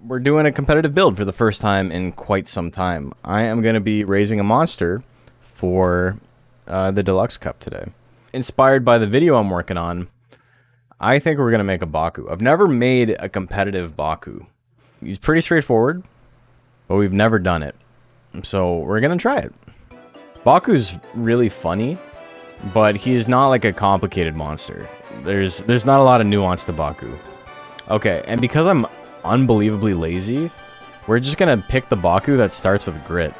we're doing a competitive build for the first time in quite some time. I am going to be raising a monster for the Deluxe Cup today. Inspired by the video I'm working on, I think we're going to make a Baku. I've never made a competitive Baku. He's pretty straightforward, but we've never done it. So we're going to try it. Baku's really funny, but he's not like a complicated monster. There's not a lot of nuance to Baku. Okay, and because I'm unbelievably lazy, we're just gonna pick the Baku that starts with grit.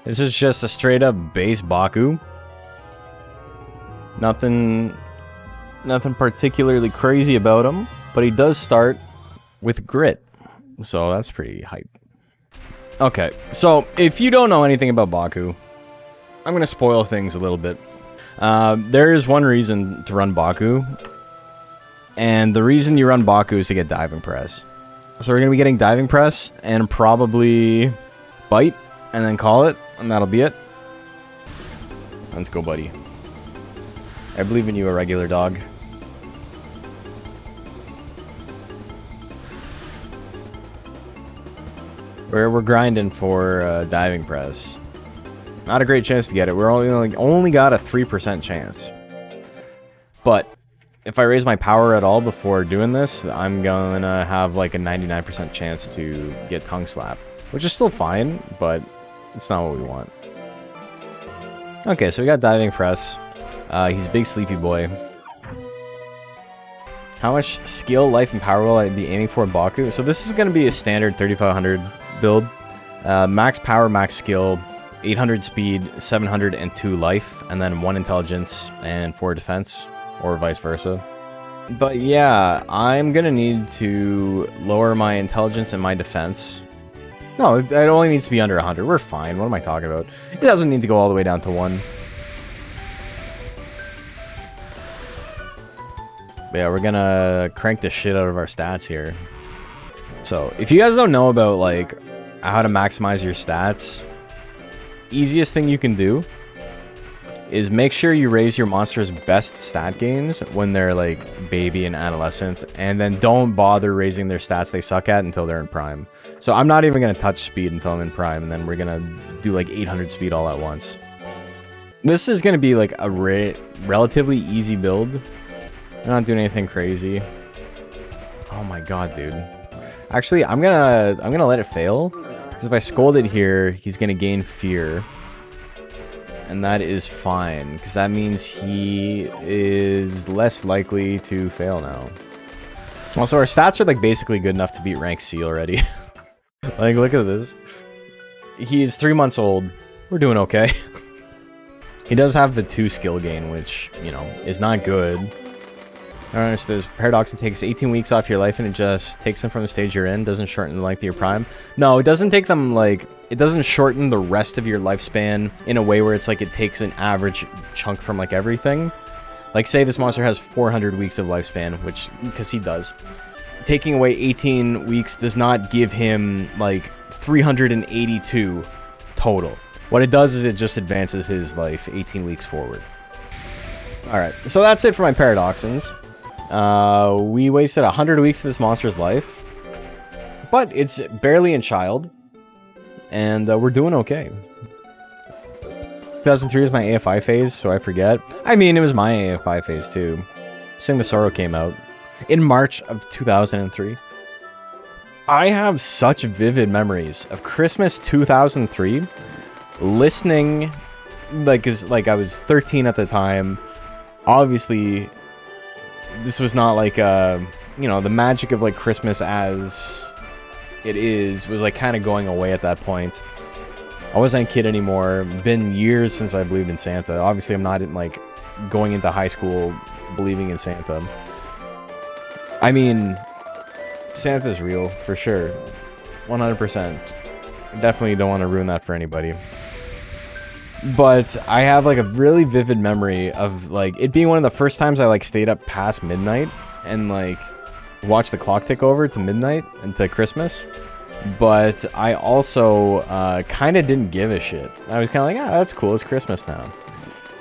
This is just a straight up base Baku. Nothing particularly crazy about him, but he does start with grit. So that's pretty hype. Okay, so if you don't know anything about Baku, I'm gonna spoil things a little bit. There is one reason to run Baku, and the reason you run Baku is to get diving press. So we're going to be getting diving press and probably bite and then call it, and that'll be it. Let's go, buddy. I believe in you, a regular dog. We're grinding for diving press. Not a great chance to get it. We're only got a 3% chance. But if I raise my power at all before doing this, I'm gonna have like a 99% chance to get tongue slap, which is still fine, but it's not what we want. Okay, so we got diving press. He's big sleepy boy. How much skill, life, and power will I be aiming for in Baku? So this is gonna be a standard 3500 build. Max power, max skill, 800 speed, 702 life, and then 1 intelligence and 4 defense, or vice versa. But yeah, I'm gonna need to lower my intelligence and my defense. No, it only needs to be under 100. We're fine. What am I talking about? It doesn't need to go all the way down to 1. But yeah, we're gonna crank the shit out of our stats here. So, if you guys don't know about, like, how to maximize your stats, easiest thing you can do is make sure you raise your monster's best stat gains when they're like baby and adolescent, and then don't bother raising their stats they suck at until they're in prime. So I'm not even going to touch speed until I'm in prime, and then we're going to do like 800 speed all at once. This is going to be like a relatively easy build. I'm not doing anything crazy. Oh my god, dude. Actually, I'm gonna let it fail, because if I scold it here, he's going to gain fear. And that is fine, because that means he is less likely to fail now. Also, our stats are like basically good enough to beat rank C already. Like, look at this. He is 3 months old. We're doing okay. He does have the 2 skill gain, which, you know, is not good. I don't understand this. Paradoxine takes 18 weeks off your life, and it just takes them from the stage you're in. Doesn't shorten the length of your prime. No, it doesn't take them, like... It doesn't shorten the rest of your lifespan in a way where it's like it takes an average chunk from like everything. Like, say this monster has 400 weeks of lifespan, which, because he does. Taking away 18 weeks does not give him like 382 total. What it does is it just advances his life 18 weeks forward. Alright, so that's it for my Paradoxines. We wasted 100 weeks of this monster's life, but it's barely in child. And we're doing okay. 2003 is my AFI phase, so I forget. I mean, it was my AFI phase too. Sing the Sorrow came out in March of 2003. I have such vivid memories of Christmas 2003, listening, like I was 13 at the time. Obviously, this was not like you know, the magic of like Christmas as was like kind of going away at that point. I wasn't a kid anymore. Been years since I believed in Santa. Obviously, I'm not in like going into high school believing in Santa. I mean, Santa's real for sure, 100%. Definitely don't want to ruin that for anybody. But I have like a really vivid memory of like it being one of the first times I like stayed up past midnight and like watch the clock tick over to midnight into Christmas. But I also kind of didn't give a shit. I was kind of like, ah, that's cool, it's Christmas now.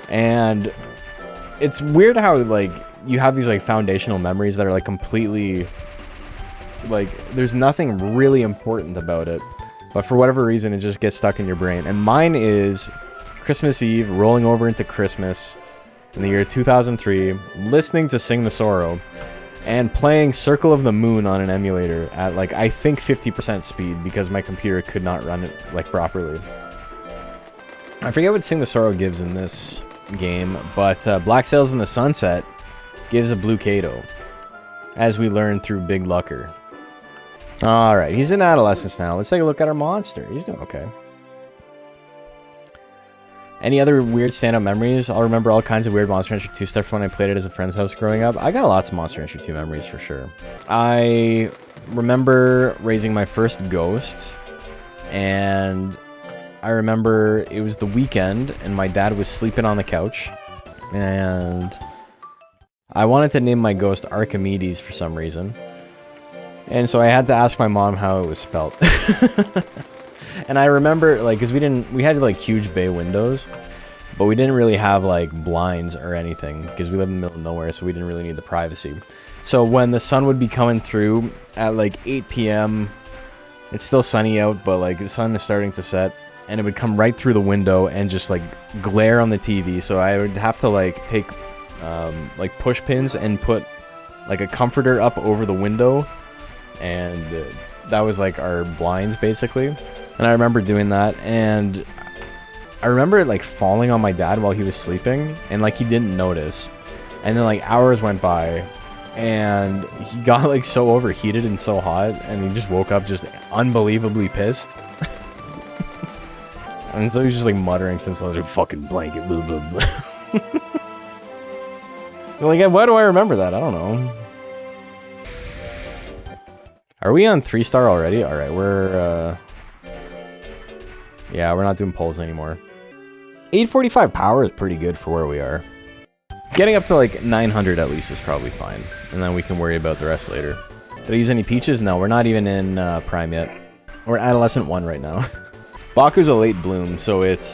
And it's weird how like you have these like foundational memories that are like completely Like, there's nothing really important about it. But for whatever reason, it just gets stuck in your brain. And mine is Christmas Eve, rolling over into Christmas in the year 2003, listening to Sing the Sorrow, and playing Circle of the Moon on an emulator at, like, I think 50% speed because my computer could not run it, like, properly. I forget what Sing the Sorrow gives in this game, but Black Sails in the Sunset gives a Blue Kato, as we learned through Big Lucker. Alright, he's in adolescence now. Let's take a look at our monster. He's doing okay. Any other weird stand-up memories? I'll remember all kinds of weird Monster Rancher 2 stuff when I played it as a friend's house growing up. I got lots of Monster Rancher 2 memories for sure. I remember raising my first ghost, and I remember it was the weekend, and my dad was sleeping on the couch, and I wanted to name my ghost Archimedes for some reason. And so I had to ask my mom how it was spelled. And I remember, like, because we had, like, huge bay windows, but we didn't really have, like, blinds or anything, because we live in the middle of nowhere, so we didn't really need the privacy. So when the sun would be coming through at, like, 8 p.m., it's still sunny out, but, like, the sun is starting to set, and it would come right through the window and just, like, glare on the TV, so I would have to, like, take, like, push pins and put, like, a comforter up over the window, and that was, like, our blinds, basically. And I remember doing that, and I remember, like, falling on my dad while he was sleeping, and, like, he didn't notice. And then, like, hours went by, and he got, like, so overheated and so hot, and he just woke up just unbelievably pissed. And so he was just, like, muttering to himself, like, fucking blanket, blah, blah, blah. Like, why do I remember that? I don't know. Are we on 3-star already? Alright, we're, yeah, we're not doing polls anymore. 845 power is pretty good for where we are. Getting up to like 900 at least is probably fine. And then we can worry about the rest later. Did I use any peaches? No, we're not even in Prime yet. We're Adolescent 1 right now. Baku's a late bloom, so it's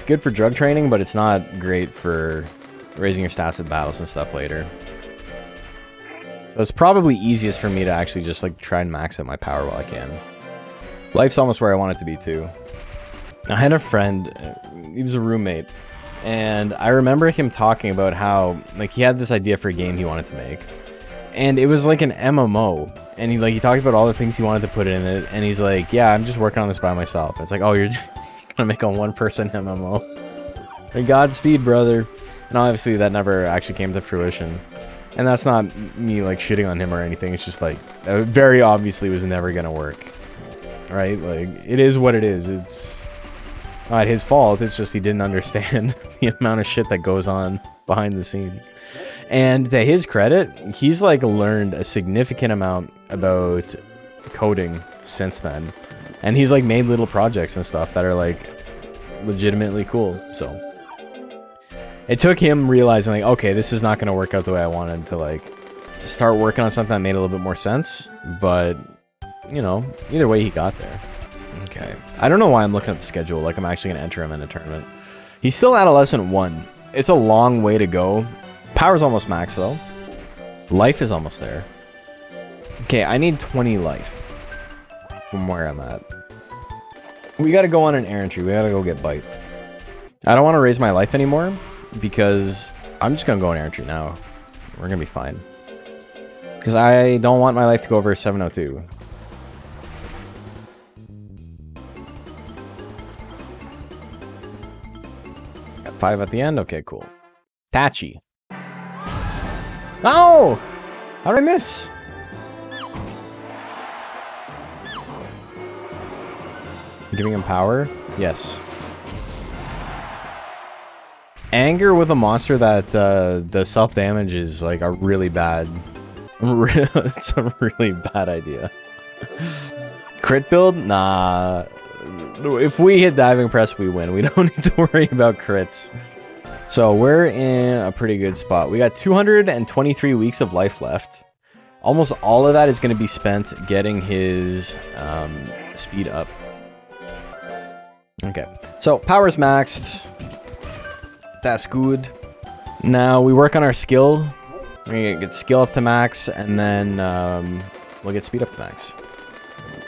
good for drug training, but it's not great for raising your stats at battles and stuff later. So it's probably easiest for me to actually just like try and max out my power while I can. Life's almost where I want it to be too. I had a friend, he was a roommate, and I remember him talking about how, like, he had this idea for a game he wanted to make, and it was like an MMO, and he talked about all the things he wanted to put in it, and he's like, yeah, I'm just working on this by myself. And it's like, oh, you're gonna make a one-person MMO. Like, Godspeed, brother. And obviously that never actually came to fruition, and that's not me, like, shitting on him or anything. It's just, like, very obviously was never gonna work, right? Like, it is what it is. It's not his fault, it's just he didn't understand the amount of shit that goes on behind the scenes. And to his credit, he's like learned a significant amount about coding since then. And he's like made little projects and stuff that are like legitimately cool. So it took him realizing like, okay, this is not going to work out the way I wanted, to like start working on something that made a little bit more sense. But, you know, either way he got there. Okay. I don't know why I'm looking at the schedule like I'm actually going to enter him in a tournament. He's still Adolescent 1. It's a long way to go. Power's almost max, though. Life is almost there. Okay, I need 20 life from where I'm at. We got to go on an errantry. We got to go get Bite. I don't want to raise my life anymore because I'm just going to go on errantry now. We're going to be fine. Because I don't want my life to go over 702. 5 at the end? Okay, cool. Tachi. No! How did I miss? Giving him power? Yes. Anger with a monster that does self-damage is like a really bad... it's a really bad idea. Crit build? Nah. If we hit diving press, we win. We don't need to worry about crits. So we're in a pretty good spot. We got 223 weeks of life left. Almost all of that is going to be spent getting his speed up. Okay, so power's maxed. That's good. Now we work on our skill. We're going to get skill up to max, and then we'll get speed up to max.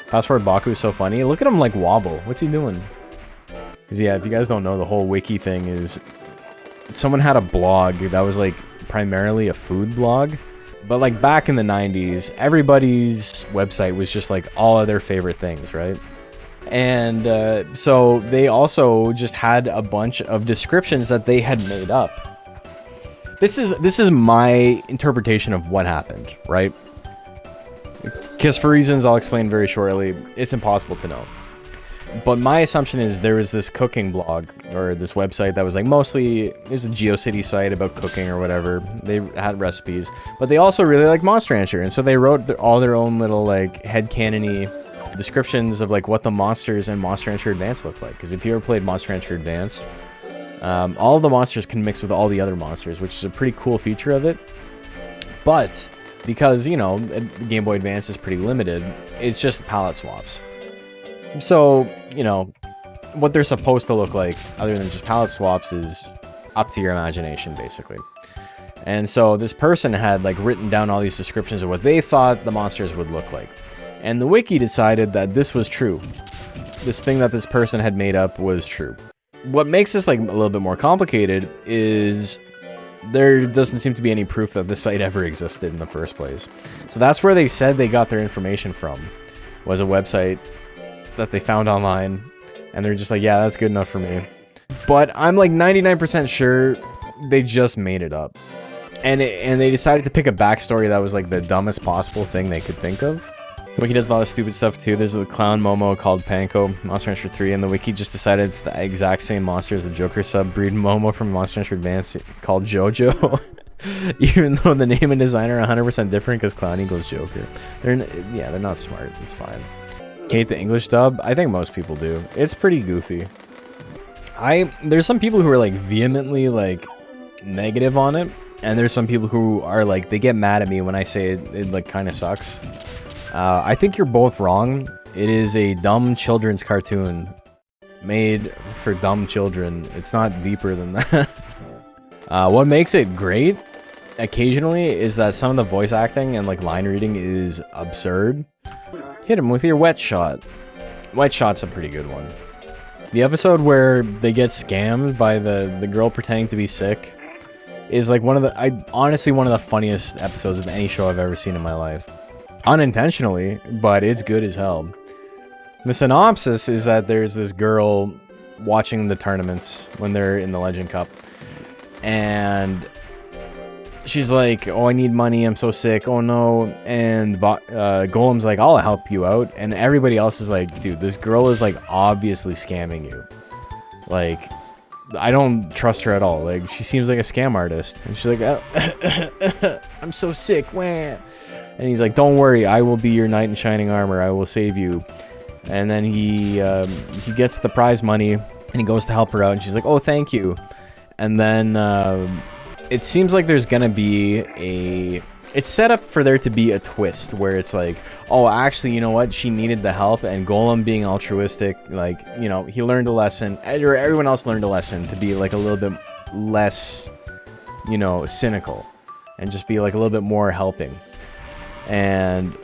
Fast forward Baku is so funny. Look at him like wobble. What's he doing? Because yeah, if you guys don't know, the whole wiki thing is someone had a blog that was like primarily a food blog. But like back in the 90s, everybody's website was just like all of their favorite things, right? And so they also just had a bunch of descriptions that they had made up. This is my interpretation of what happened, right? Because for reasons I'll explain very shortly, it's impossible to know. But my assumption is there was this cooking blog or this website that was like mostly, it was a GeoCity site about cooking or whatever. They had recipes, but they also really like Monster Rancher. And so they wrote all their own little like headcanon-y descriptions of like what the monsters in Monster Rancher Advance look like. Because if you ever played Monster Rancher Advance, all of the monsters can mix with all the other monsters, which is a pretty cool feature of it. But because, you know, Game Boy Advance is pretty limited, it's just palette swaps. So, you know, what they're supposed to look like, other than just palette swaps, is up to your imagination, basically. And so this person had, like, written down all these descriptions of what they thought the monsters would look like. And the wiki decided that this was true. This thing that this person had made up was true. What makes this, like, a little bit more complicated is there doesn't seem to be any proof that this site ever existed in the first place. So that's where they said they got their information from, was a website that they found online, and they're just like, yeah, that's good enough for me. But I'm like 99% sure they just made it up. And they decided to pick a backstory that was like the dumbest possible thing they could think of. The wiki does a lot of stupid stuff too. There's a clown Momo called Panko, Monster Rancher 3, and the wiki just decided it's the exact same monster as the Joker sub-breed Momo from Monster Rancher Advance called Jojo. Even though the name and design are 100% different because clown equals Joker. They're not smart. It's fine. Hate the English dub? I think most people do. It's pretty goofy. There's some people who are like vehemently like negative on it, and there's some people who are like, they get mad at me when I say it like kind of sucks. I think you're both wrong. It is a dumb children's cartoon made for dumb children. It's not deeper than that. What makes it great occasionally is that some of the voice acting and like line reading is absurd. Hit him with your wet shot. Wet shot's a pretty good one. The episode where they get scammed by the girl pretending to be sick is like honestly one of the funniest episodes of any show I've ever seen in my life. Unintentionally, but it's good as hell. The synopsis is that there's this girl watching the tournaments when they're in the Legend Cup, and she's like, oh, I need money, I'm so sick, oh no. And Golem's like, I'll help you out. And everybody else is like, dude, this girl is like obviously scamming you. Like, I don't trust her at all. Like, she seems like a scam artist. And she's like, oh, I'm so sick, wah. And he's like, don't worry, I will be your knight in shining armor, I will save you. And then he gets the prize money, and he goes to help her out, and she's like, oh, thank you. And then it seems like there's gonna be it's set up for there to be a twist where it's like, oh, actually, you know what, she needed the help, and Golem being altruistic, like, you know, he learned a lesson, or everyone else learned a lesson to be like a little bit less, you know, cynical, and just be like a little bit more helping, and,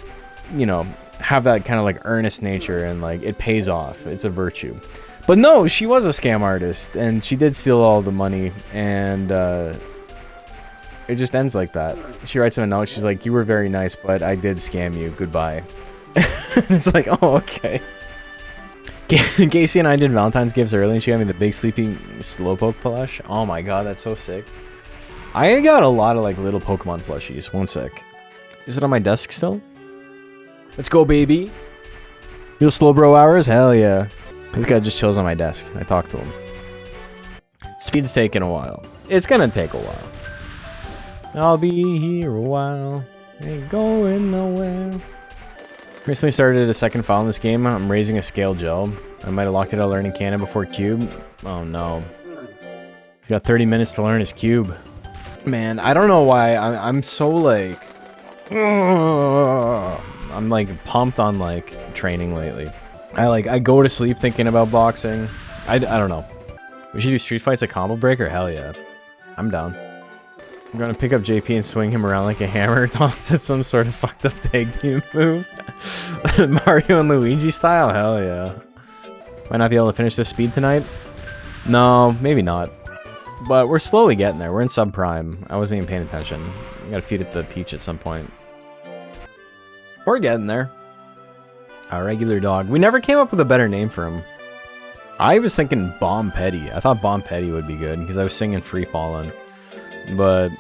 you know, have that kind of like earnest nature, and like it pays off, it's a virtue. But no, she was a scam artist, and she did steal all the money, and it just ends like that. She writes him a note, she's like, you were very nice, but I did scam you, goodbye. It's like, oh, okay. Casey and I did Valentine's gifts early, and she got me the big sleeping Slowpoke plush. Oh my god, that's so sick. I got a lot of like little Pokemon plushies. One sec. Is it on my desk still? Let's go, baby. You'll slow bro hours? Hell yeah. This guy just chills on my desk. I talk to him. Speed's taking a while. It's gonna take a while. I'll be here a while. Ain't going nowhere. Recently started a second file in this game. I'm raising a scale gel. I might have locked it out learning Cannon before cube. Oh no. He's got 30 minutes to learn his cube. Man, I don't know why. I'm so like... I'm like pumped on like training lately. I go to sleep thinking about boxing. I don't know. We should do street fights at Combo Breaker? Hell yeah. I'm down. I'm gonna pick up JP and swing him around like a hammer. Toss at some sort of fucked up tag team move. Mario and Luigi style? Hell yeah. Might not be able to finish this speed tonight? No, maybe not. But we're slowly getting there. We're in subprime. I wasn't even paying attention. I gotta feed it the Peach at some point. We're getting there. A regular dog. We never came up with a better name for him. I was thinking Bomb Petty. I thought Bomb Petty would be good because I was singing Free Fallin'. But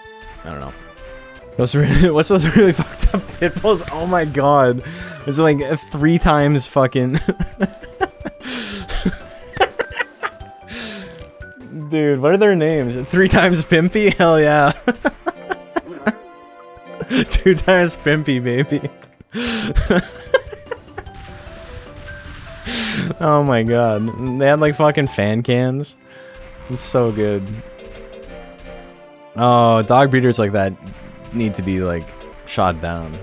I don't know. Those really, what's those really fucked up pit bulls? Oh my god. It's like 3 times fucking dude, what are their names? 3 times Pimpy? Hell yeah. 2 times Pimpy, baby. Oh my god. They had like fucking fan cams. It's so good. Oh, dog breeders like that need to be like shot down.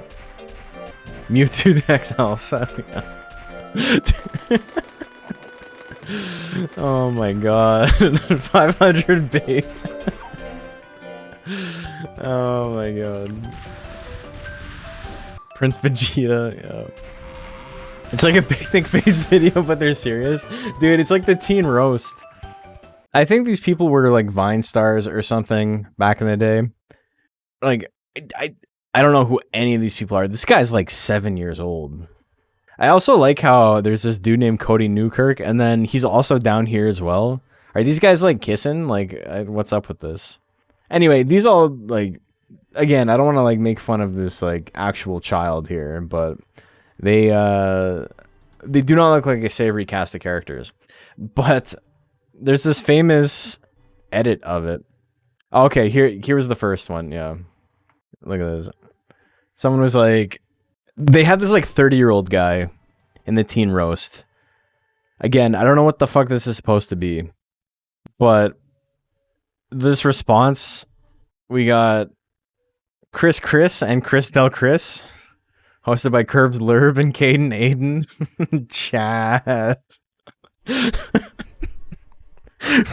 Mewtwo XL. So, yeah. Oh my god. 500 babe. Oh my god. Prince Vegeta, yeah. It's like a picnic face video, but they're serious. Dude, it's like the teen roast. I think these people were like Vine stars or something back in the day. Like, I don't know who any of these people are. This guy's like 7 years old. I also like how there's this dude named Cody Newkirk, and then he's also down here as well. Are these guys like kissing? Like, what's up with this? Anyway, these all like, again, I don't want to like make fun of this like actual child here, but they do not look like a savory cast of characters. But there's this famous edit of it. Okay, here was the first one. Yeah, look at this. Someone was like, they had this like 30-year-old guy in the teen roast. Again, I don't know what the fuck this is supposed to be, but this response, we got Chris and Chris Del Chris, hosted by Curbs Lurb and Caden Aiden. Chat.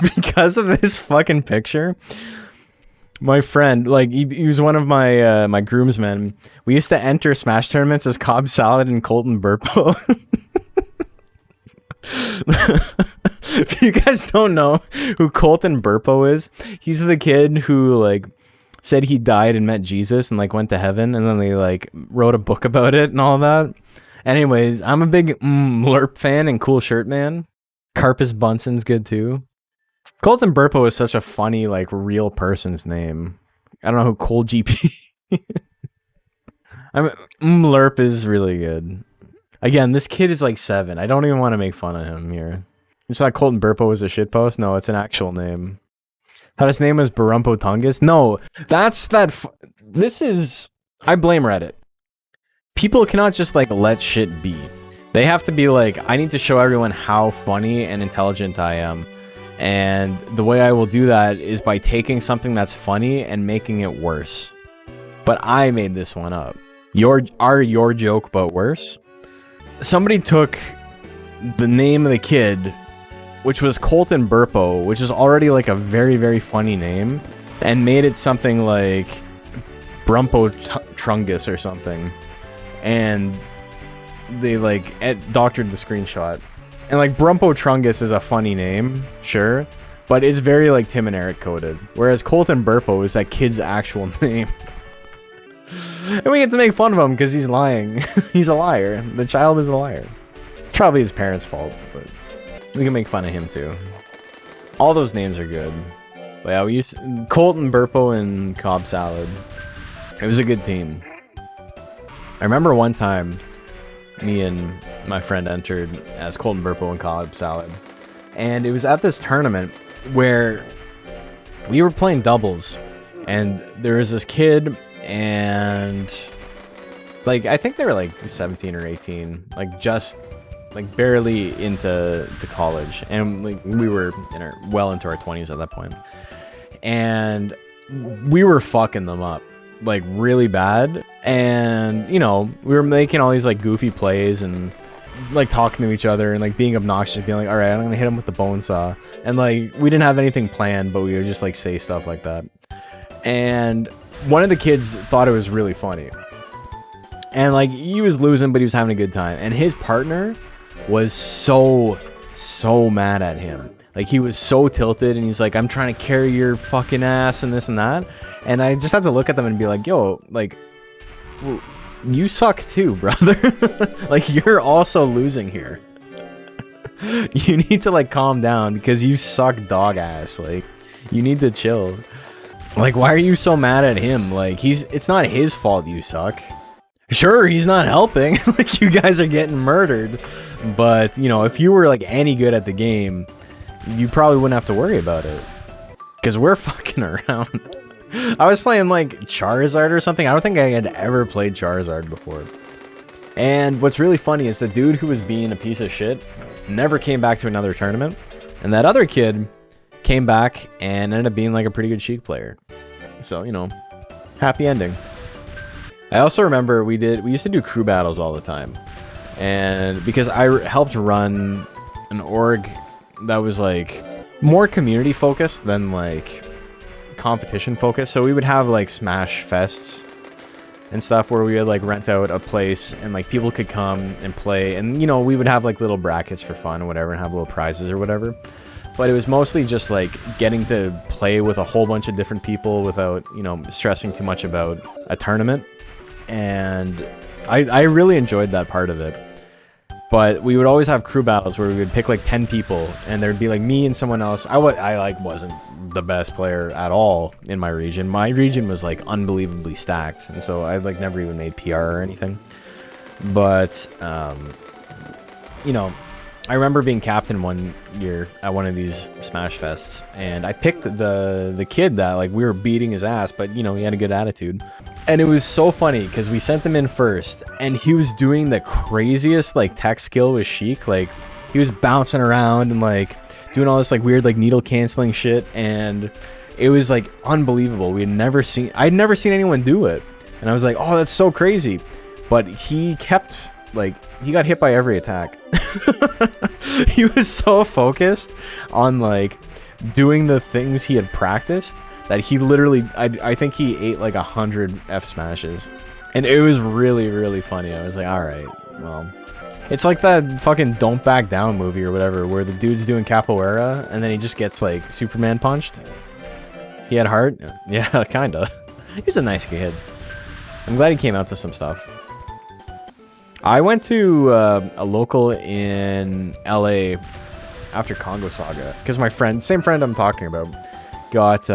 Because of this fucking picture, my friend, like, he was one of my my groomsmen. We used to enter Smash tournaments as Cobb Salad and Colton Burpo. If you guys don't know who Colton Burpo is, he's the kid who like said he died and met Jesus and like went to heaven, and then they like wrote a book about it and all that. Anyways, I'm a big Lerp fan and Cool Shirt Man. Carpus Bunson's good too. Colton Burpo is such a funny like real person's name. I don't know who Cole GP. I mean, Lerp is really good. Again, this kid is like 7. I don't even want to make fun of him here. You thought Colton Burpo was a shitpost? No, it's an actual name. Thought his name was Barumpo Tungus? No, that's that. This is. I blame Reddit. People cannot just like let shit be. They have to be like, I need to show everyone how funny and intelligent I am. And the way I will do that is by taking something that's funny and making it worse. But I made this one up. Your joke, but worse? Somebody took the name of the kid, which was Colton Burpo, which is already like a very, very funny name, and made it something like Brumpo Trungus or something. And they like doctored the screenshot. And like Brumpo Trungus is a funny name, sure, but it's very like Tim and Eric coded. Whereas Colton Burpo is that kid's actual name. And we get to make fun of him because he's lying. He's a liar. The child is a liar. It's probably his parents' fault, but we can make fun of him too. All those names are good. But yeah, we used Colton Burpo and Cobb Salad. It was a good team. I remember one time me and my friend entered as Colton Burpo and Cobb Salad, and it was at this tournament where we were playing doubles, and there was this kid, and like I think they were like 17 or 18, like just like barely into college, and like we were well into our 20s at that point, and we were fucking them up like really bad. And you know, we were making all these like goofy plays and like talking to each other and like being obnoxious, being like, all right, I'm gonna hit him with the bone saw, and like we didn't have anything planned, but we would just like say stuff like that. And one of the kids thought it was really funny. And like he was losing, but he was having a good time. And his partner was so mad at him. Like he was so tilted, and he's like, I'm trying to carry your fucking ass and this and that. And I just had to look at them and be like, yo, like, you suck too, brother. Like you're also losing here. You need to like calm down because you suck dog ass. Like you need to chill. Like why are you so mad at him? Like it's not his fault you suck. Sure, he's not helping. Like you guys are getting murdered. But you know, if you were like any good at the game, you probably wouldn't have to worry about it. Because we're fucking around. I was playing like Charizard or something. I don't think I had ever played Charizard before. And what's really funny is the dude who was being a piece of shit never came back to another tournament. And that other kid came back and ended up being like a pretty good Sheik player. So, you know, happy ending. I also remember we used to do crew battles all the time. And because I helped run an org that was like more community focused than like competition focused. So we would have like Smash Fests and stuff where we would like rent out a place and like people could come and play, and you know, we would have like little brackets for fun or whatever and have little prizes or whatever. But it was mostly just like getting to play with a whole bunch of different people without, you know, stressing too much about a tournament. And I really enjoyed that part of it. But we would always have crew battles where we would pick like 10 people, and there'd be like me and someone else. I like wasn't the best player at all in my region. My region was like unbelievably stacked, and so I like never even made PR or anything. But you know, I remember being captain one year at one of these Smash Fests, and I picked the kid that like we were beating his ass, but you know, he had a good attitude. And it was so funny because we sent him in first, and he was doing the craziest like tech skill with Sheik. Like he was bouncing around and like doing all this like weird like needle canceling shit, and it was like unbelievable. I'd never seen anyone do it, and I was like, oh, that's so crazy. But he kept like, he got hit by every attack. He was so focused on like doing the things he had practiced that he literally, I think he ate like 100 F smashes. And it was really, really funny. I was like, alright, well, it's like that fucking Don't Back Down movie or whatever, where the dude's doing capoeira and then he just gets like Superman punched. He had heart? Yeah, kinda. He was a nice kid. I'm glad he came out to some stuff. I went to a local in LA after Congo Saga because my friend, same friend I'm talking about, got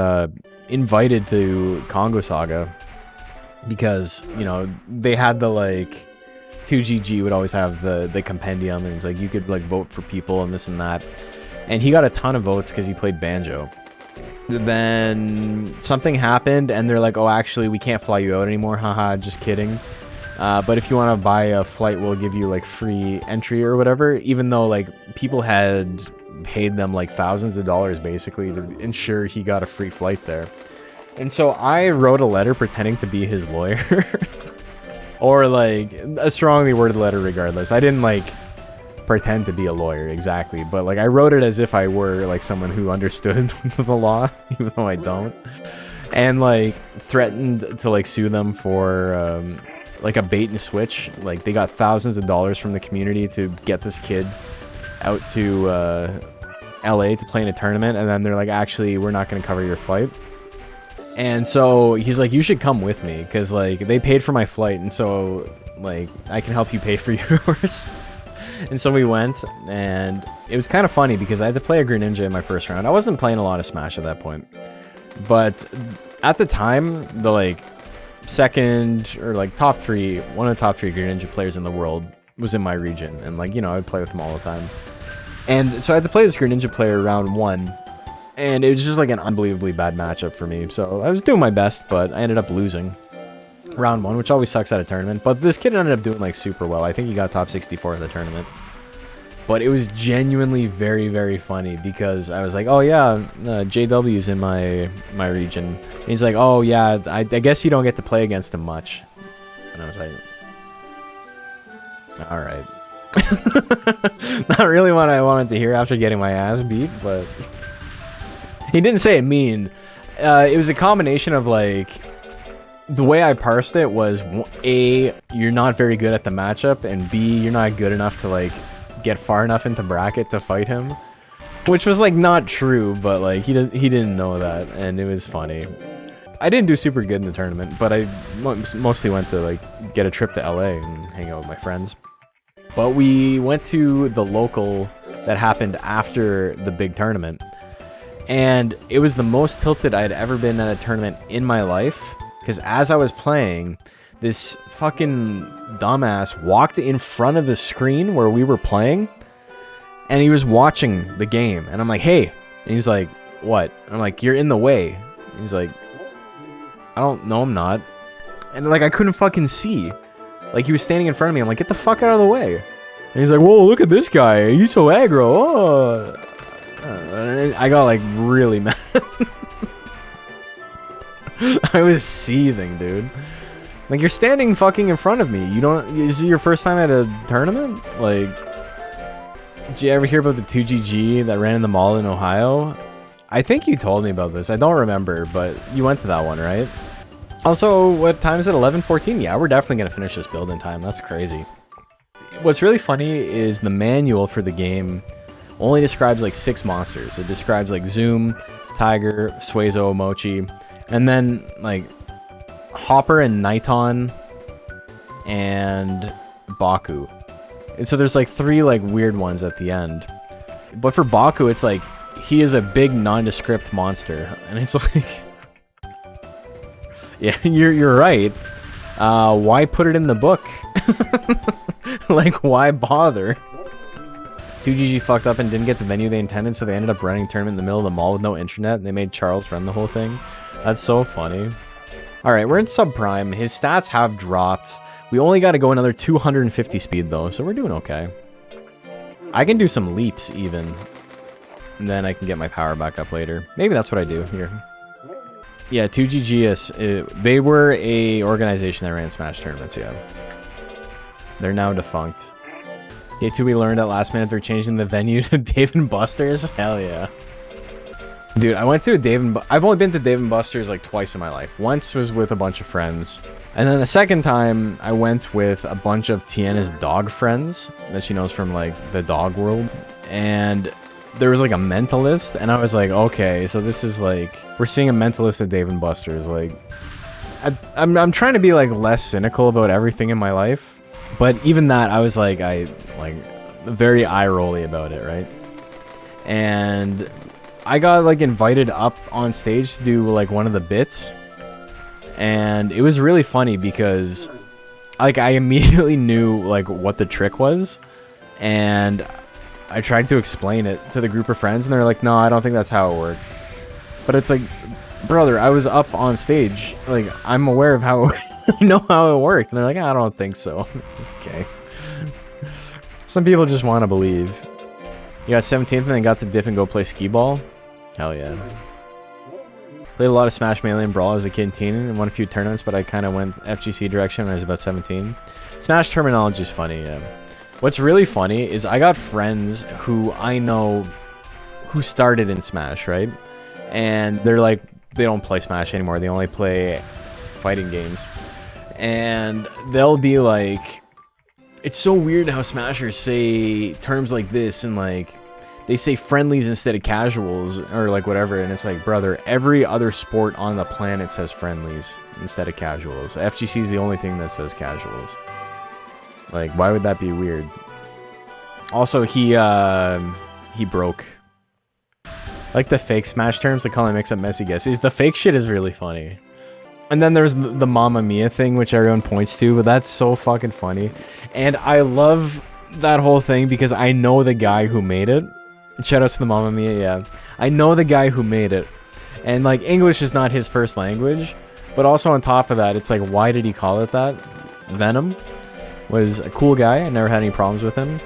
invited to Congo Saga because, you know, they had the like 2GG would always have the compendium, and it's like you could like vote for people and this and that, and he got a ton of votes because he played banjo. Then something happened and they're like, oh, actually we can't fly you out anymore, haha, just kidding. But if you want to buy a flight, we'll give you like free entry or whatever, even though like people had paid them like thousands of dollars basically to ensure he got a free flight there. And so I wrote a letter pretending to be his lawyer. Or like a strongly worded letter regardless. I didn't like pretend to be a lawyer exactly, but like I wrote it as if I were like someone who understood the law, even though I don't. And like threatened to like sue them for like a bait and switch. Like they got thousands of dollars from the community to get this kid out to LA to play in a tournament, and then they're like, actually we're not going to cover your flight. And so he's like, you should come with me because like they paid for my flight, and so like I can help you pay for yours. And so we went, and it was kind of funny because I had to play a Greninja in my first round. I wasn't playing a lot of Smash at that point, but at the time the like second or like top three, one of the top three Greninja players in the world was in my region, and like, you know, I'd play with him all the time. And so I had to play this Greninja player round one, and it was just like an unbelievably bad matchup for me. So I was doing my best, but I ended up losing round one, which always sucks at a tournament. But this kid ended up doing like super well. I think he got top 64 in the tournament. But it was genuinely very, very funny because I was like, oh yeah, JW's in my region. And he's like, oh yeah, I guess you don't get to play against him much. And I was like, all right. Not really what I wanted to hear after getting my ass beat, but he didn't say it mean. It was a combination of like, the way I parsed it was A, you're not very good at the matchup, and B, you're not good enough to like get far enough into bracket to fight him, which was like not true, but like he didn't know that, and it was funny. I didn't do super good in the tournament, but I mostly went to like get a trip to LA and hang out with my friends. But we went to the local that happened after the big tournament, and it was the most tilted I had ever been at a tournament in my life. Because as I was playing, this fucking dumbass walked in front of the screen where we were playing, and he was watching the game. And I'm like, hey. And he's like, what? And I'm like, you're in the way. And he's like, I don't know, I'm not. And like, I couldn't fucking see. Like, he was standing in front of me. I'm like, get the fuck out of the way. And he's like, whoa, look at this guy. He's so aggro. Oh. And I got like really mad. I was seething, dude. Like, you're standing fucking in front of me. You don't... Is it your first time at a tournament? Like, did you ever hear about the 2GG that ran in the mall in Ohio? I think you told me about this. I don't remember, but you went to that one, right? Also, what time is it? 11:14? Yeah, we're definitely going to finish this build in time. That's crazy. What's really funny is the manual for the game only describes, like, 6 monsters. It describes, like, Zoom, Tiger, Suezo, Mochi... And then, like, Hopper and Niton and Baku. And so there's, like, 3, like, weird ones at the end. But for Baku, it's like, he is a big nondescript monster. And it's like... yeah, you're right. Why put it in the book? Like, why bother? 2GG fucked up and didn't get the venue they intended, so they ended up running a tournament in the middle of the mall with no internet, and they made Charles run the whole thing. That's so funny. Alright, we're in subprime. His stats have dropped. We only got to go another 250 speed, though, so we're doing okay. I can do some leaps, even. And then I can get my power back up later. Maybe that's what I do here. Yeah, 2GG, they were a organization that ran Smash tournaments, yeah. They're now defunct. Day 2, we learned at last minute they're changing the venue to Dave & Buster's. Hell yeah. Dude, I went to a I've only been to Dave & Buster's like twice in my life. Once was with a bunch of friends. And then the second time, I went with a bunch of Tiana's dog friends that she knows from like the dog world. And there was like a mentalist, and I was like, okay, so this is like, we're seeing a mentalist at Dave & Buster's. Like, I'm trying to be like less cynical about everything in my life. But even that, I was like, very eye-rolly about it, right? And I got like invited up on stage to do like one of the bits, and it was really funny because like I immediately knew like what the trick was, and I tried to explain it to the group of friends, and they're like, no, I don't think that's how it worked. But it's like, brother, I was up on stage, like I'm aware of how I know how it worked, and they're like, I don't think so. Okay. Some people just want to believe. You got 17th and then got to dip and go play skee ball. Hell yeah. Played a lot of Smash Melee and Brawl as a kid and teen, and won a few tournaments, but I kind of went FGC direction when I was about 17. Smash terminology is funny, yeah. What's really funny is I got friends who I know who started in Smash, right? And they're like, they don't play Smash anymore. They only play fighting games. And they'll be like, it's so weird how Smashers say terms like this, and like, they say friendlies instead of casuals, or like whatever, and it's like, brother, every other sport on the planet says friendlies instead of casuals. FGC is the only thing that says casuals. Like, why would that be weird? Also, he broke. Like the fake Smash terms, they call him mix up messy guesses. The fake shit is really funny. And then there's the Mamma Mia thing, which everyone points to, but that's so fucking funny. And I love that whole thing because I know the guy who made it. Shout out to the Mamma Mia, yeah. I know the guy who made it. And like, English is not his first language, but also on top of that, it's like, why did he call it that? Venom was a cool guy. I never had any problems with him.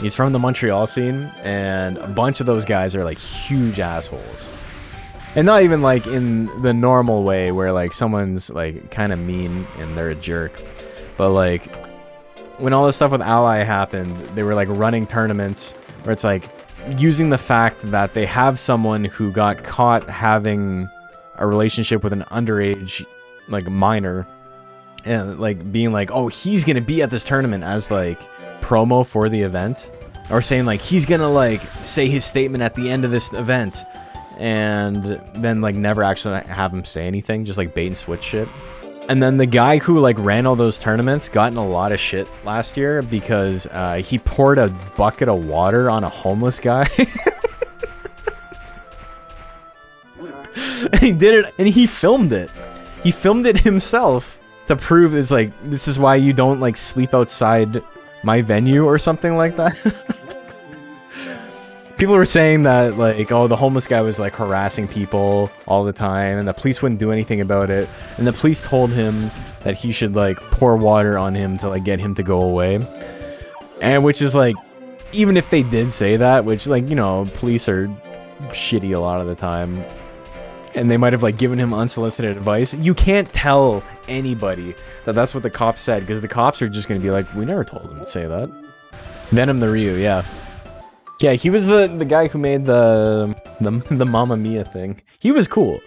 He's from the Montreal scene, and a bunch of those guys are like huge assholes. And not even like in the normal way where like someone's like kind of mean and they're a jerk. But like when all this stuff with Ally happened, they were like running tournaments where it's like using the fact that they have someone who got caught having a relationship with an underage, like, minor, and like being like, oh, he's gonna be at this tournament as like promo for the event, or saying like he's gonna like say his statement at the end of this event, and then like never actually have him say anything, just like bait and switch shit. And then the guy who like ran all those tournaments got in a lot of shit last year because he poured a bucket of water on a homeless guy. And he did it, and he filmed it. He filmed it himself to prove it's like, this is why you don't like sleep outside my venue or something like that. People were saying that like, oh, the homeless guy was like harassing people all the time and the police wouldn't do anything about it, and the police told him that he should like pour water on him to like get him to go away. And which is like, even if they did say that, which like, you know, police are shitty a lot of the time, and they might have like given him unsolicited advice, you can't tell anybody that that's what the cops said, because the cops are just gonna be like, we never told him to say that. Venom the Ryu, yeah. Yeah, he was the guy who made the Mamma Mia thing. He was cool.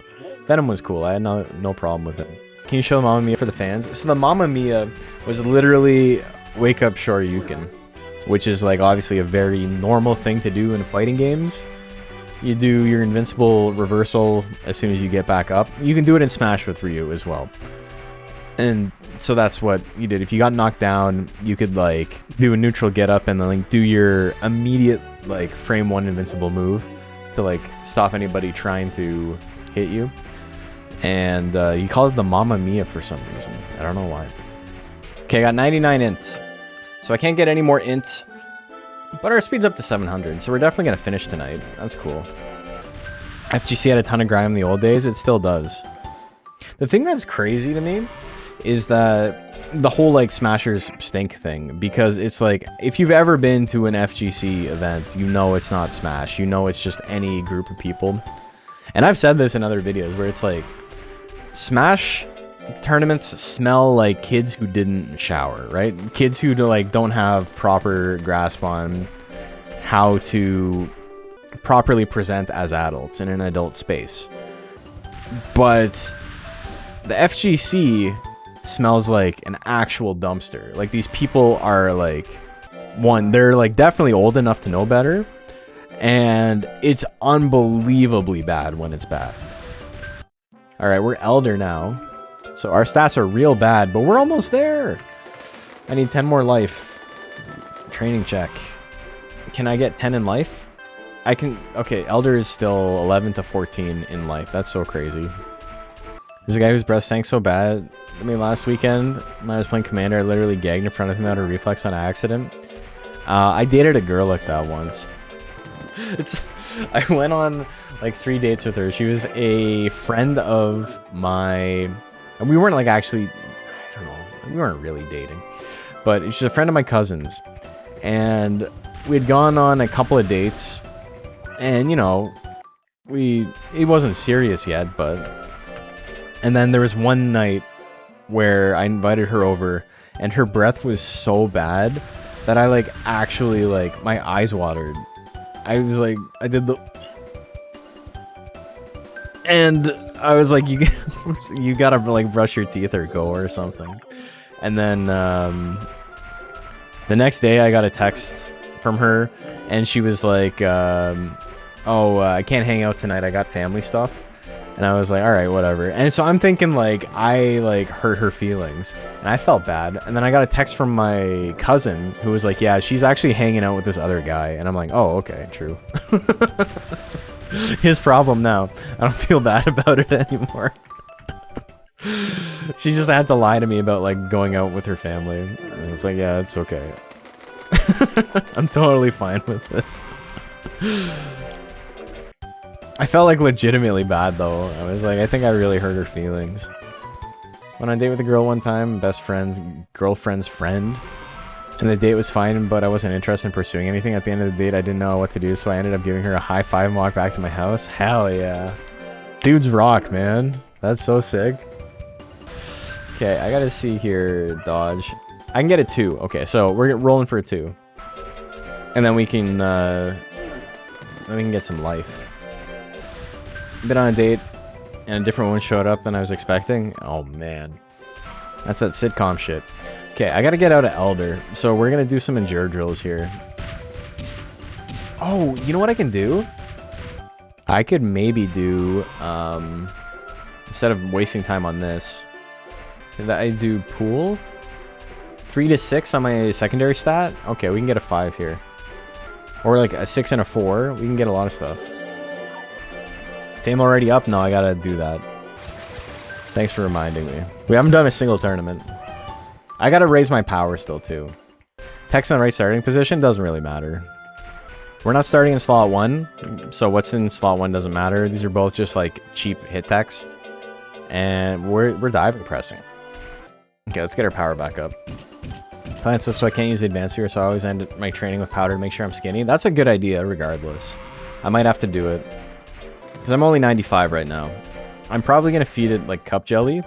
Venom was cool. I had no problem with it. Can you show Mamma Mia for the fans? So the Mamma Mia was literally Wake Up Shoryuken, which is like obviously a very normal thing to do in fighting games. You do your invincible reversal as soon as you get back up. You can do it in Smash with Ryu as well. And so that's what you did. If you got knocked down, you could like do a neutral get up and then like do your immediate like frame 1 invincible move to like stop anybody trying to hit you. And you call it the Mamma Mia for some reason. I don't know why. Okay, I got 99 int. So I can't get any more int, but our speed's up to 700, so we're definitely gonna finish tonight. That's cool. FGC had a ton of grind in the old days. It still does. The thing that's crazy to me is that the whole like Smashers stink thing, because it's like, if you've ever been to an FGC event, you know it's not Smash, you know it's just any group of people. And I've said this in other videos where it's like, Smash tournaments smell like kids who didn't shower, right? Kids who like don't have proper grasp on how to properly present as adults in an adult space. But the FGC smells like an actual dumpster. Like, these people are like, one, they're like definitely old enough to know better, and it's unbelievably bad when it's bad. All right, we're Elder now, so our stats are real bad, but we're almost there. I need 10 more life. Training check. Can I get 10 in life? I can. Okay, Elder is still 11 to 14 in life. That's so crazy. There's a guy whose breath stank so bad. I mean, last weekend when I was playing Commander, I literally gagged in front of him out of reflex on accident. I dated a girl like that once. I went on like 3 dates with her. She was a friend of my, and we weren't like actually, I don't know, we weren't really dating, but she's a friend of my cousin's, and we had gone on a couple of dates, and you know, it wasn't serious yet, but, and then there was one night where I invited her over, and her breath was so bad that I like actually like my eyes watered. I was like, I did the, and I was like, you gotta like brush your teeth or go or something. And then the next day I got a text from her, and she was like, oh, I can't hang out tonight, I got family stuff. And I was like, all right, whatever. And so I'm thinking like I like hurt her feelings, and I felt bad. And then I got a text from my cousin who was like, yeah, she's actually hanging out with this other guy. And I'm like, oh, okay, true. His problem now. I don't feel bad about it anymore. She just had to lie to me about like going out with her family. And I was like, yeah, it's okay. I'm totally fine with it. I felt like legitimately bad though. I was like, I think I really hurt her feelings. Went on a date with a girl one time, girlfriend's friend. And the date was fine, but I wasn't interested in pursuing anything. At the end of the date, I didn't know what to do, so I ended up giving her a high five and walked back to my house. Hell yeah. Dudes rock, man. That's so sick. Okay, I gotta see here, dodge. I can get a 2. Okay, so we're rolling for a 2. And then we can get some life. Been on a date. And a different one showed up than I was expecting. Oh, man. That's that sitcom shit. Okay, I gotta get out of Elder. So we're gonna do some endure drills here. Oh, you know what I can do? I could maybe do, instead of wasting time on this, could I do pool? 3 to 6 on my secondary stat? Okay, we can get a 5 here. Or like a 6 and a 4. We can get a lot of stuff. Fame already up? No, I gotta do that. Thanks for reminding me. We haven't done a single tournament. I gotta raise my power still too. Text on right starting position doesn't really matter. We're not starting in slot 1, so what's in slot 1 doesn't matter. These are both just like cheap hit techs. And we're diving pressing. Okay, let's get our power back up. Plan switch so I can't use the advanced here, so I always end my training with powder to make sure I'm skinny. That's a good idea regardless. I might have to do it. Because I'm only 95 right now. I'm probably going to feed it like cup jelly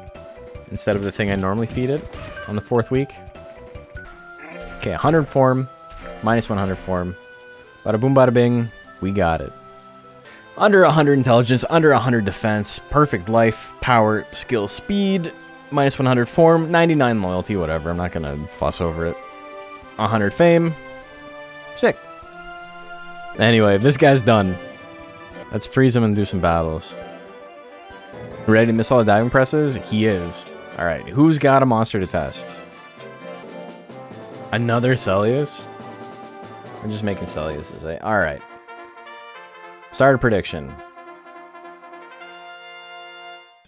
instead of the thing I normally feed it on the 4th week. Okay, 100 form, minus 100 form. Bada boom, bada bing, we got it. Under 100 intelligence, under 100 defense, perfect life, power, skill, speed, minus 100 form, 99 loyalty, whatever. I'm not going to fuss over it. 100 fame. Sick. Anyway, this guy's done. Let's freeze him and do some battles. Ready to miss all the diving presses? He is. Alright, who's got a monster to test? Another Celius? I'm just making Celius, eh? Alright. Starter prediction.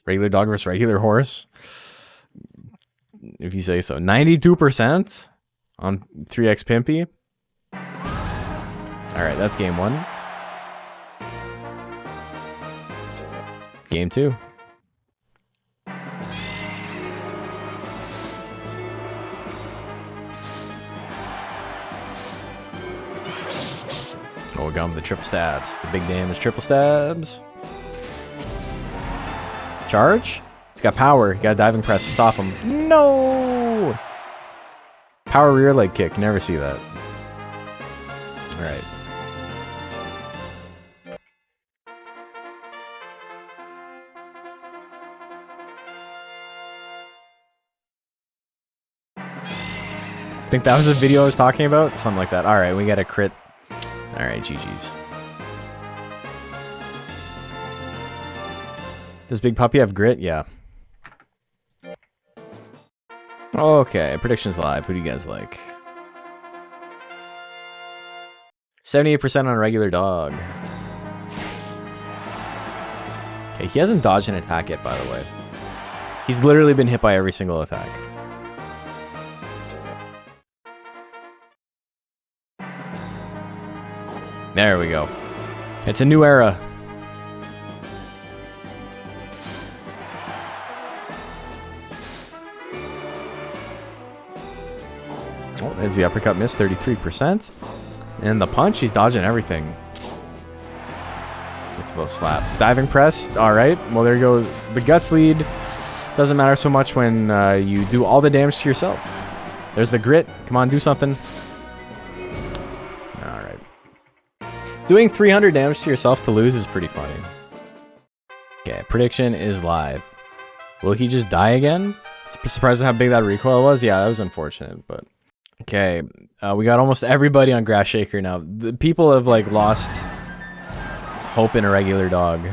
Regular dog versus regular horse? If you say so. 92% on 3x Pimpy? Alright, that's game 1. Game 2. Oh, we're going with the triple stabs. The big damage triple stabs. Charge? He's got power. You got a diving press to stop him. No! Power rear leg kick. Never see that. Alright. I think that was the video I was talking about? Something like that. Alright, we got a crit. Alright, GG's. Does Big Puppy have grit? Yeah. Okay, predictions live. Who do you guys like? 78% on a regular dog. Okay, he hasn't dodged an attack yet, by the way. He's literally been hit by every single attack. There we go. It's a new era. Oh, there's the uppercut miss, 33%. And the punch, he's dodging everything. Gets a little slap. Diving press, alright. Well, there goes the guts lead. Doesn't matter so much when you do all the damage to yourself. There's the grit. Come on, do something. Alright. Doing 300 damage to yourself to lose is pretty funny. Okay, prediction is live. Will he just die again? Surprised at how big that recoil was? Yeah, that was unfortunate, but... Okay, we got almost everybody on Grass Shaker now. The people have, like, lost hope in a regular dog.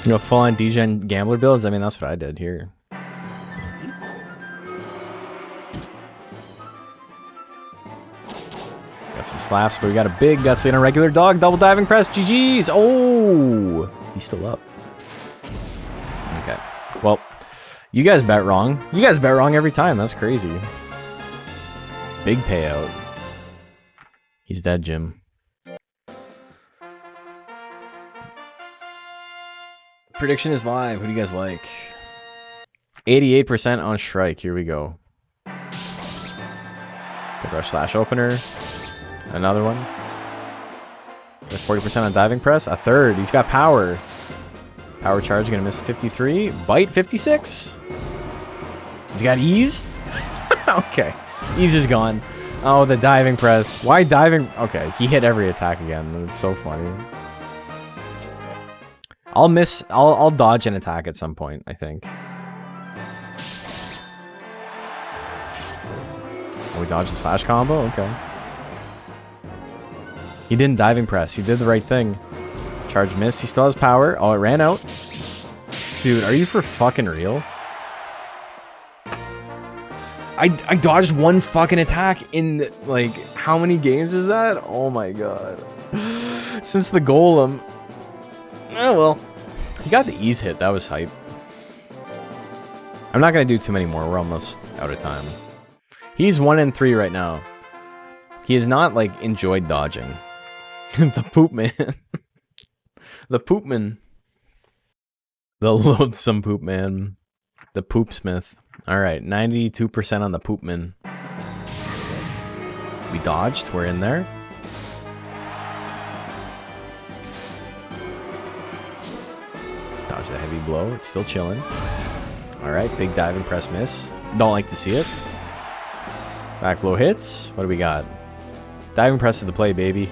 You know, full-on degen gambler builds? I mean, that's what I did here. Got some slaps, but we got a big gutsy and a regular dog. Double diving press. GG's. Oh, he's still up. Okay. Well, you guys bet wrong. You guys bet wrong every time. That's crazy. Big payout. He's dead, Jim. Prediction is live. Who do you guys like? 88% on Shrike. Here we go. Good rush slash opener. Another one. 40% on diving press. A third. He's got power. Power charge. Gonna miss 53. Bite 56. He's got ease. Okay. Ease is gone. Oh, the diving press. Why diving? Okay. He hit every attack again. It's so funny. I'll dodge an attack at some point, I think. Oh, we dodged the slash combo? Okay. He didn't diving press. He did the right thing. Charge miss. He still has power. Oh, it ran out. Dude, are you for fucking real? I dodged one fucking attack in, like, how many games is that? Oh my god. Since the golem. Oh well. He got the ease hit. That was hype. I'm not going to do too many more. We're almost out of time. He's 1-3 right now. He has not, like, enjoyed dodging. The poop man. The poop man. The loathsome poop man. The poop smith. Alright, 92% on the poop man. We dodged. We're in there. Dodge the heavy blow. It's still chilling. Alright, big diving press miss. Don't like to see it. Back low hits. What do we got? Diving press to the play, baby.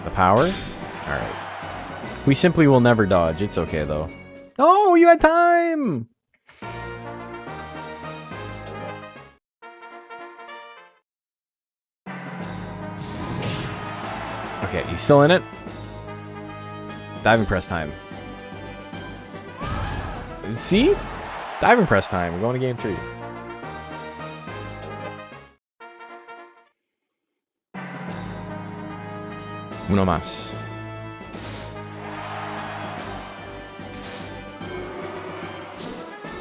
The power. Alright. We simply will never dodge. It's okay, though. Oh, you had time! Okay, he's still in it. Diving press time. See? Diving press time. We're going to game 3. Uno más.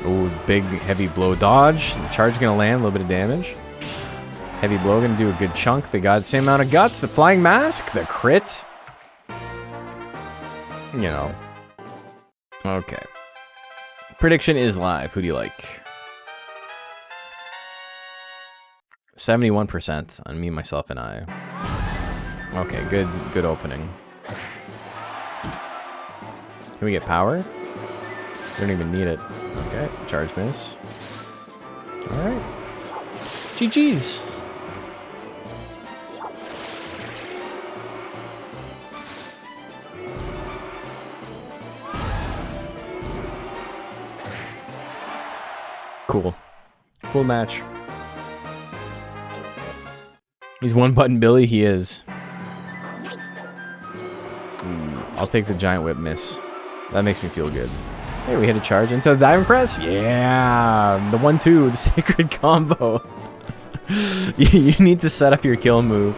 Oh, big heavy blow dodge. The charge gonna land, a little bit of damage. Heavy blow gonna do a good chunk. They got the same amount of guts. The flying mask, the crit. You know. Okay. Prediction is live. Who do you like? 71% on me, myself, and I. Okay, good opening. Can we get power? We don't even need it. Okay, charge miss. Alright. GG's. Cool. Cool match. He's one button Billy, he is. Ooh, I'll take the giant whip miss. That makes me feel good. Hey, we hit a charge into the diving press. Yeah, the 1-2, the sacred combo. You need to set up your kill move.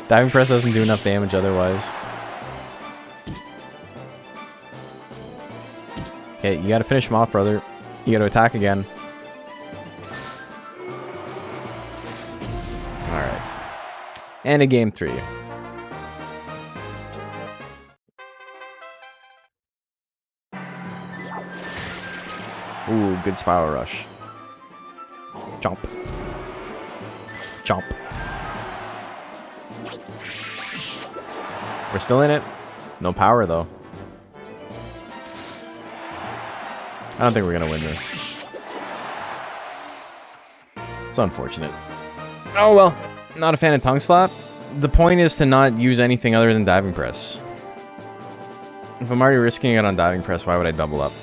Diving press doesn't do enough damage otherwise. Okay, you gotta finish him off, brother. You gotta attack again. Alright. And a game 3. Ooh, good spiral rush. Jump. Jump. We're still in it. No power, though. I don't think we're going to win this. It's unfortunate. Oh, well. Not a fan of tongue slap. The point is to not use anything other than diving press. If I'm already risking it on diving press, why would I double up?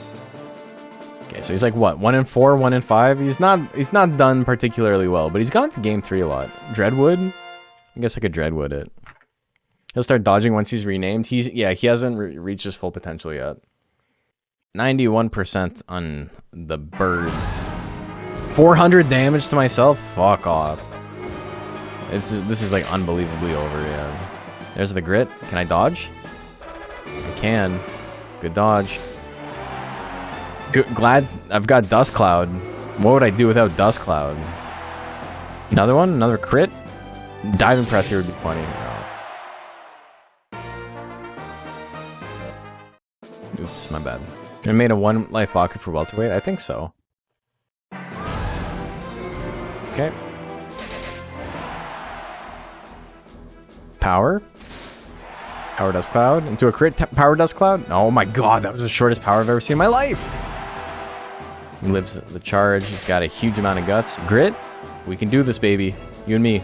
Okay, so he's like what? 1-4, 1-5. He's not done particularly well, but he's gone to game 3 a lot. Dreadwood? I guess I could Dreadwood it. He'll start dodging once he's renamed. He hasn't reached his full potential yet. 91% on the bird. 400 damage to myself? Fuck off. This is like unbelievably over, yeah. There's the grit. Can I dodge? I can. Good dodge. Glad I've got Dust Cloud. What would I do without Dust Cloud? Another one? Another crit? Diving press here would be funny. No. Oops, my bad. I made a 1 life Baku for welterweight? I think so. Okay. Power. Power Dust Cloud. Into a crit Power Dust Cloud? Oh my god, that was the shortest power I've ever seen in my life. He lives the charge. He's got a huge amount of guts. Grit. We can do this, baby. You and me.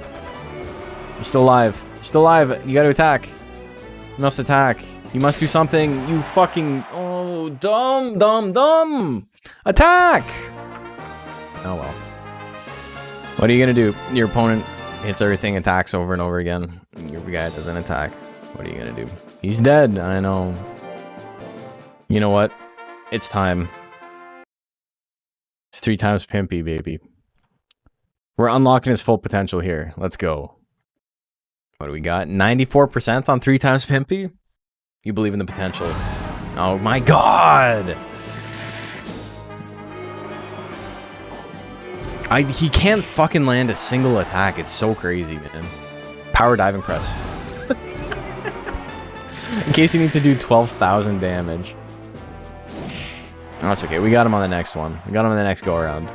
You're still alive. You're still alive. You gotta attack. You must attack. You must do something. You fucking... Oh, dumb. Attack! Oh, well. What are you gonna do? Your opponent hits everything, attacks over and over again. Your guy doesn't attack. What are you gonna do? He's dead. I know. You know what? It's time. It's 3 times Pimpy, baby. We're unlocking his full potential here. Let's go. What do we got? 94% on 3 times Pimpy? You believe in the potential. Oh my god! He can't fucking land a single attack. It's so crazy, man. Power diving press. In case you need to do 12,000 damage. Oh, that's okay. We got him on the next one. We got him on the next go around.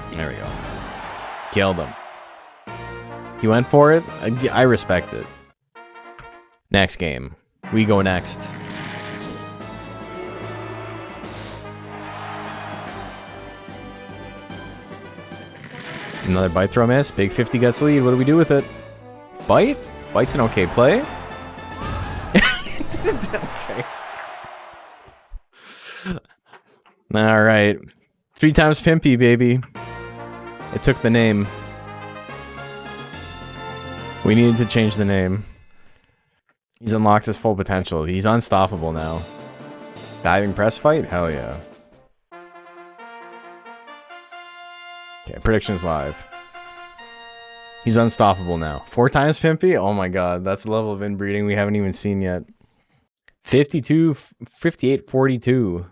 There we go. Killed him. He went for it. I respect it. Next game. We go next. Another bite throw miss. Big 50 guts lead. What do we do with it? Bite? Bite's an okay play. Okay. Alright. 3 times Pimpy, baby. It took the name. We needed to change the name. He's unlocked his full potential. He's unstoppable now. Diving press fight? Hell yeah. Okay, predictions live. He's unstoppable now. 4 times Pimpy? Oh my god, that's a level of inbreeding we haven't even seen yet. 52, 58, 42.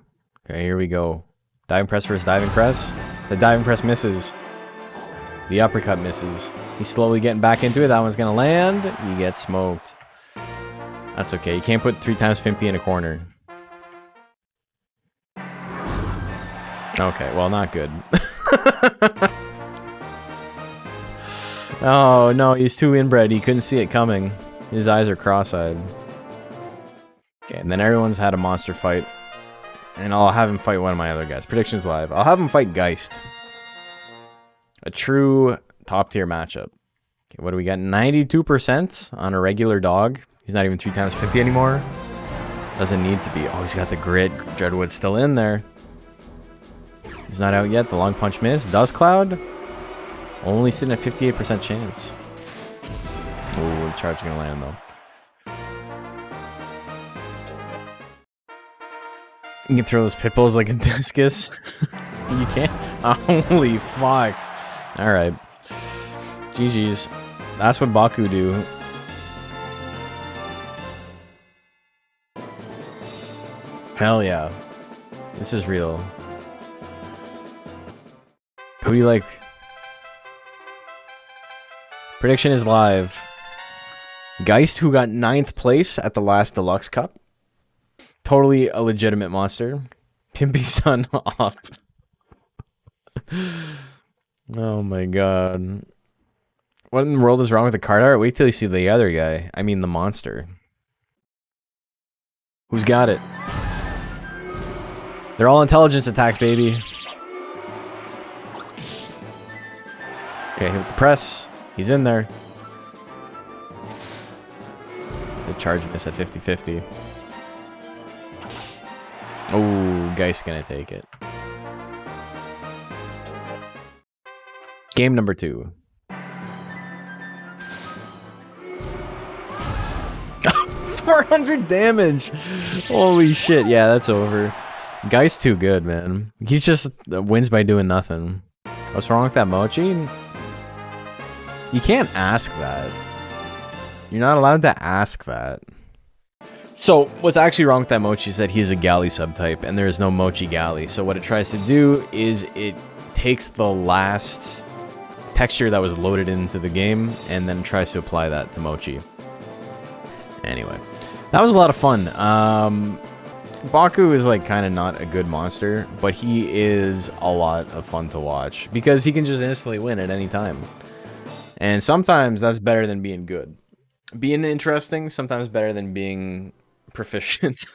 Okay, here we go. Diving press versus diving press. The diving press misses. The uppercut misses. He's slowly getting back into it. That one's gonna land. You get smoked. That's okay. You can't put 3 times Pimpy in a corner. Okay, well, not good. Oh, no, he's too inbred. He couldn't see it coming. His eyes are cross-eyed. Okay, and then everyone's had a monster fight. And I'll have him fight one of my other guys. Predictions live. I'll have him fight Geist. A true top-tier matchup. Okay, what do we got? 92% on a regular dog. He's not even 3 times Pimpy anymore. Doesn't need to be. Oh, he's got the grit. Dreadwood's still in there. He's not out yet. The long punch miss. Dust Cloud. Only sitting at 58% chance. Oh, the charge gonna land though. You can throw those pitbulls like a discus. You can't. Holy fuck. Alright. GG's. That's what Baku do. Hell yeah. This is real. Who do you like? Prediction is live. Geist, who got 9th place at the last Deluxe Cup. Totally a legitimate monster. Pimpy Sun off. Oh my god. What in the world is wrong with the card art? Wait till you see the other guy. I mean the monster. Who's got it? They're all intelligence attacks, baby. Okay, hit with the press. He's in there. The charge miss at 50-50. Oh, Geist's gonna take it. Game number 2. 400 damage! Holy shit, yeah, that's over. Geist's too good, man. He's just wins by doing nothing. What's wrong with that mochi? You can't ask that. You're not allowed to ask that. So, what's actually wrong with that mochi is that he's a galley subtype, and there is no mochi galley. So what it tries to do is it takes the last texture that was loaded into the game, and then tries to apply that to mochi. Anyway, that was a lot of fun. Baku is like kind of not a good monster, but he is a lot of fun to watch because he can just instantly win at any time. And sometimes that's better than being good. Being interesting, sometimes better than being proficient.